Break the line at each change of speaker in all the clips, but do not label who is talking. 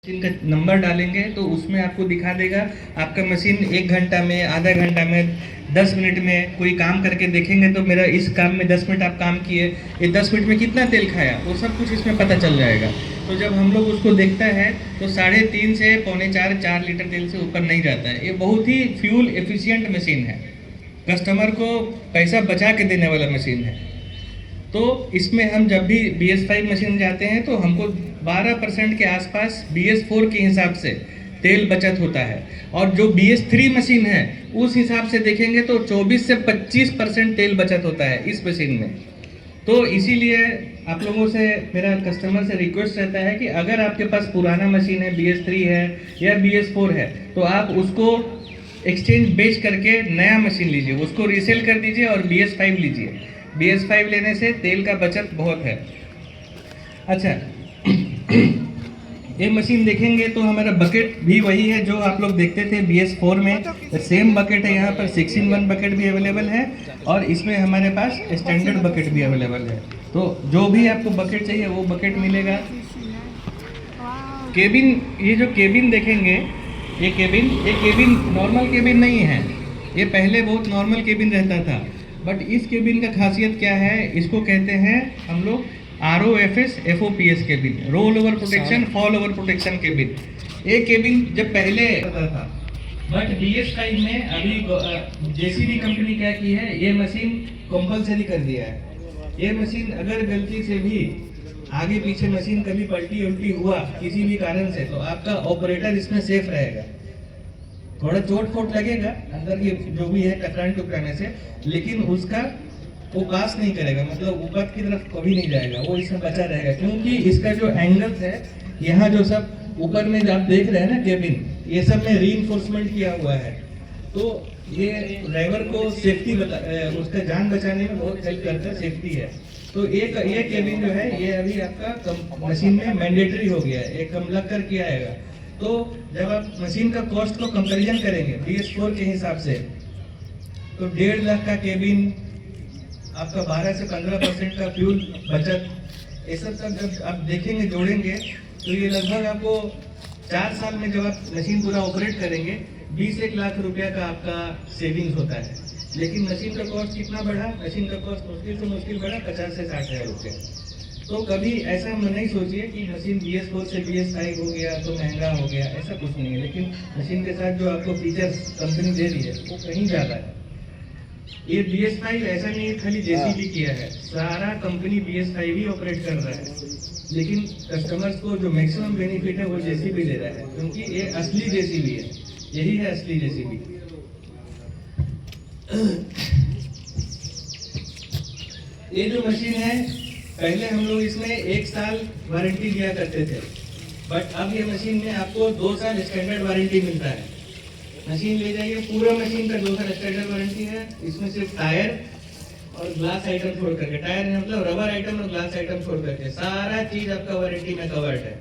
Machine का number डालेंगे तो उसमें आपको दिखा देगा आपका मशीन 1 घंटा में, आधा घंटा में, 10 मिनट में कोई काम करके देखेंगे तो मेरा इस काम में 10 मिनट आप काम किए, ये 10 मिनट में कितना तेल खाया वो सब कुछ इसमें पता चल जाएगा। तो जब हम लोग उसको देखता है तो 3.5 से 3.25-4 लीटर तेल से ऊपर नहीं जाता है। ये बहुत ही फ्यूल एफिशिएंट मशीन है, कस्टमर को पैसा बचा के देने वाला मशीन है। तो इसमें हम जब भी BS5 मशीन जाते हैं तो हमको 12% के आसपास BS4 के हिसाब से तेल बचत होता है, और जो BS3 मशीन है उस हिसाब से देखेंगे तो 24 से 25% तेल बचत होता है इस मशीन में। तो इसीलिए आप लोगों से, मेरा कस्टमर से रिक्वेस्ट रहता है कि अगर आपके पास पुराना मशीन है, BS3 है या BS4 है, तो आप उसको एक्सचेंज बेच करके नया मशीन लीजिए, उसको रीसेल कर दीजिए और BS5 लीजिए। BS5 लेने से तेल का बचत बहुत है। अच्छा, ये मशीन देखेंगे तो हमारा बकेट भी वही है जो आप लोग देखते थे BS4 में, सेम बकेट है। यहाँ पर 6-in-1 बकेट भी अवेलेबल है और इसमें हमारे पास स्टैंडर्ड बकेट भी अवेलेबल है। तो जो भी आपको बकेट चाहिए वो बकेट मिलेगा। केबिन, ये जो केबिन देखेंगे, ये केबिन नॉर्मल केबिन नहीं है। ये पहले बहुत नॉर्मल केबिन रहता था, बट इस केबिन का खासियत क्या है, इसको कहते हैं हम लोग ROFS FOPS cabin, roll over protection fall over protection cabin. ये केबिन जब पहले आता था, बट BS5 में अभी JCB कंपनी क्या की है, ये मशीन कंपलसरी कर दिया है। ये मशीन अगर गलती से भी आगे पीछे मशीन कभी पलटी उल्टी हुआ किसी भी कारण से, तो आपका ऑपरेटर इसमें सेफ रहेगा। थोड़ा चोट फोट लगेगा अंदर ये जो भी है टकराने से, लेकिन उसका वो पास नहीं करेगा, मतलब ऊपर की तरफ कभी नहीं जाएगा, वो इसमें बचा रहेगा। क्योंकि इसका जो एंगल है, यहाँ जो सब ऊपर में जो आप देख रहे हैं ना केबिन, ये सब में रीइंफोर्समेंट किया हुआ है। तो ये ड्राइवर को सेफ्टी उसका जान बचाने में बहुत हेल्प करता है, सेफ्टी है। तो ये केबिन जो है ये अभी आपका मशीन में मैंडेटरी हो गया है, एक कम लग कर किया आएगा। तो जब आप मशीन का कॉस्ट को कंपैरिजन करेंगे BS4 के हिसाब से, तो 1.5 लाख का केबिन आपका 12 से 15% का फ्यूल बचत, ये सब जब आप देखेंगे जोड़ेंगे तो ये लगभग आपको 4 साल में जब आप मशीन पूरा ऑपरेट करेंगे 20-1 लाख रुपया का आपका सेविंग्स होता है। लेकिन मशीन का कॉस्ट कितना बढ़ा, मशीन का कॉस्ट मुश्किल से मुश्किल बढ़ा 50 से 60 हज़ार रुपये। तो कभी ऐसा हम नहीं सोचिए कि मशीन BS4 से BS5 हो गया तो महंगा हो गया, ऐसा कुछ नहीं है। लेकिन मशीन के साथ जो आपको फीचर्स कंपनी दे रही है वो कहीं ज़्यादा है। ये BS5 ऐसा नहीं है खाली JCB किया है, सारा कंपनी BS5 ही ऑपरेट कर रहा है। लेकिन कस्टमर्स को जो मैक्सिमम बेनिफिट है वो JCB ले रहा है, क्योंकि ये असली JCB है, यही है असली JCB। ये जो मशीन है, पहले हम लोग इसमें 1 साल वारंटी दिया करते थे, बट अब ये मशीन में आपको 2 साल स्टैंडर्ड वारंटी मिलता है। मशीन ले जाइए, पूरा मशीन का 2 साल स्टैंडर्ड वारंटी है। इसमें सिर्फ टायर और ग्लास आइटम छोड़ करके, टायर मतलब रबर आइटम और ग्लास आइटम छोड़ करके सारा चीज आपका वारंटी में कवर्ड है।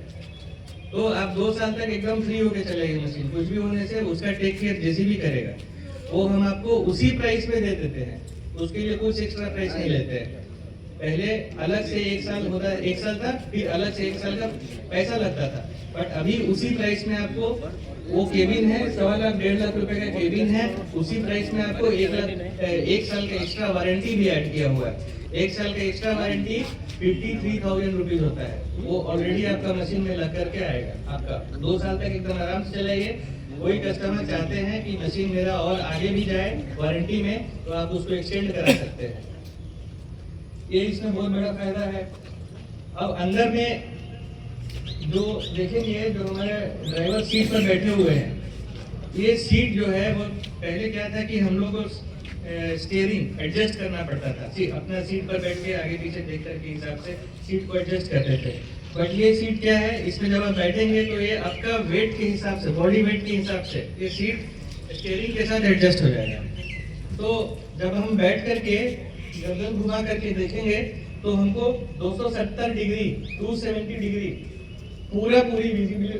तो आप 2 साल तक एकदम फ्री होके चलेगी मशीन, कुछ भी होने से उसका टेक केयर JCB करेगा। वो हम आपको उसी प्राइस पे दे देते हैं, उसके लिए कुछ एक्स्ट्रा प्राइस नहीं लेते हैं। पहले अलग से 1 साल होता है, 1 साल तक, फिर अलग से 1 साल का पैसा लगता था, बट अभी उसी प्राइस में आपको वो केबिन है, 1.25 लाख 1.5 लाख रुपए का केबिन है, उसी प्राइस में आपको 1 साल का एक्स्ट्रा वारंटी भी ऐड किया हुआ है। 1 साल का एक्स्ट्रा वारंटी 53,000 रुपीज होता है, वो ऑलरेडी आपका मशीन में लग करके आएगा। आपका 2 साल तक एकदम आराम से चलाइए। कोई कस्टमर चाहते हैं कि मशीन मेरा और आगे भी जाए वारंटी में, तो आप उसको एक्सटेंड करा सकते हैं। ये इसमें बहुत बड़ा फायदा है। अब अंदर में जो देखेंगे, जो हमारे ड्राइवर सीट पर बैठे हुए हैं, ये सीट जो है वो पहले क्या था कि हम लोग को स्टीयरिंग एडजस्ट करना पड़ता था, अपना सीट पर बैठ के आगे पीछे देख कर के हिसाब से सीट को एडजस्ट करते थे। बट ये सीट क्या है, इसमें जब आप बैठेंगे तो ये आपका वेट के हिसाब से, बॉडी वेट के हिसाब से ये सीट स्टीयरिंग के साथ एडजस्ट हो जाएगा। तो जब हम बैठ करके गर्दन घुमा करके देखेंगे तो हमको 270 डिग्री 270 डिग्री पूरी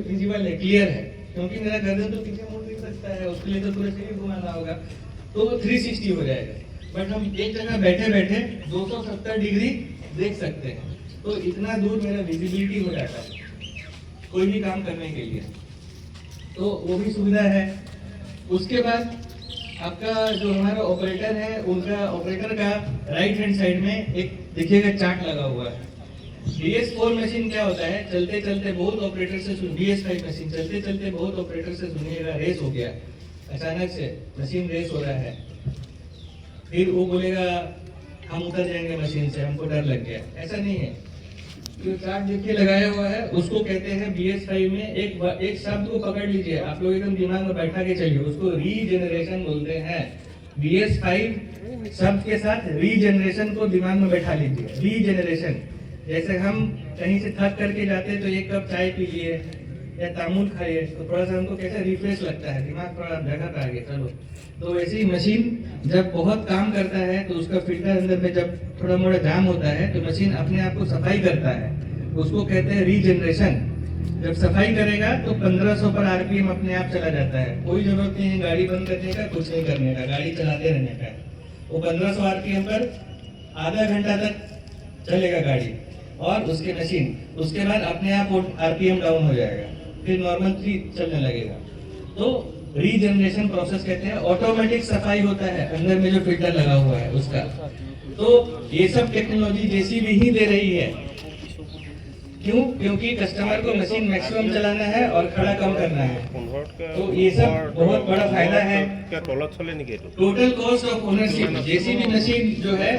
विजिबल है, क्लियर है। क्योंकि मेरा गर्दन तो पीछे मुड़ नहीं सकता है, उसके लिए तो पूरा शरीर घुमाना होगा, तो 360 हो जाएगा। बट हम एक जगह बैठे बैठे 270 डिग्री देख सकते हैं, तो इतना दूर मेरा विजिबिलिटी हो जाता है। कोई भी काम करने के लिए, तो वो भी सुविधा है। उसके बाद आपका जो हमारा ऑपरेटर है, उनका ऑपरेटर का राइट हैंड साइड में एक देखिएगा चार्ट लगा हुआ है। BS4 मशीन क्या होता है, चलते चलते बहुत ऑपरेटर से BS5 मशीन चलते चलते बहुत ऑपरेटर से सुनिएगा रेस हो गया, अचानक से मशीन रेस हो रहा है, फिर वो बोलेगा हम उतर जाएंगे मशीन से, हमको डर लग गया। ऐसा नहीं है। जो चार्ट देखिए लगाया हुआ है उसको कहते हैं BS5 में एक शब्द को पकड़ लीजिए, आप लोग एकदम दिमाग में बैठा के चलिए, उसको रीजेनरेशन बोलते हैं। BS5 शब्द के साथ रीजेनरेशन को दिमाग में बैठा लीजिए। रीजेनरेशन, जैसे हम कहीं से थक करके जाते हैं तो एक कप चाय पी लिए या तामुल खाइए तो थोड़ा सा हमको कैसे रिफ्रेश लगता है, दिमाग थोड़ा जगह पे आ गया, चलो। तो वैसे ही मशीन जब बहुत काम करता है तो उसका फिल्टर अंदर में जब थोड़ा मोड़ा जाम होता है तो मशीन अपने आप को सफाई करता है, उसको कहते हैं रीजेनरेशन। जब सफाई करेगा तो 1500 पर RPM अपने आप चला जाता है, कोई जरूरत नहीं है गाड़ी बंद करने का, कुछ नहीं करने का, गाड़ी चलाते रहने का। वो 1500 RPM पर आधा घंटा तक चलेगा गाड़ी और उसके मशीन, उसके बाद अपने आप RPM डाउन हो जाएगा, फिर नॉर्मल 3 चलने लगेगा। तो रीजनरेशन प्रोसेस कहते हैं। ऑटोमेटिक सफाई होता है अंदर में जो फिल्टर लगा हुआ है उसका। तो ये सब टेक्नोलॉजी JCB ही दे रही है। क्यों? क्योंकि कस्टमर को मशीन मैक्सिमम चलाना है और खड़ा कम करना है। तो ये सब बहुत बड़ा फायदा है। Total cost of ownership, JCB machine जो है,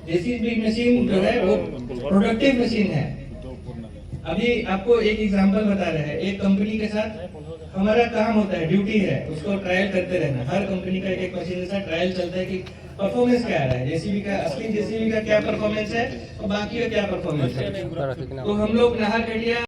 JCB मशीन जो है वो प्रोडक्टिव मशीन है। अभी आपको एक एग्जांपल बता रहे हैं, एक कंपनी के साथ हमारा काम होता है, ड्यूटी है, उसको ट्रायल करते रहना। हर कंपनी का एक मशीन के साथ ट्रायल चलता है कि परफॉर्मेंस क्या आ रहा है, JCB का, असली JCB का क्या परफॉर्मेंस है और बाकी का क्या परफॉर्मेंस है। तो हम लोग नाहरकटिया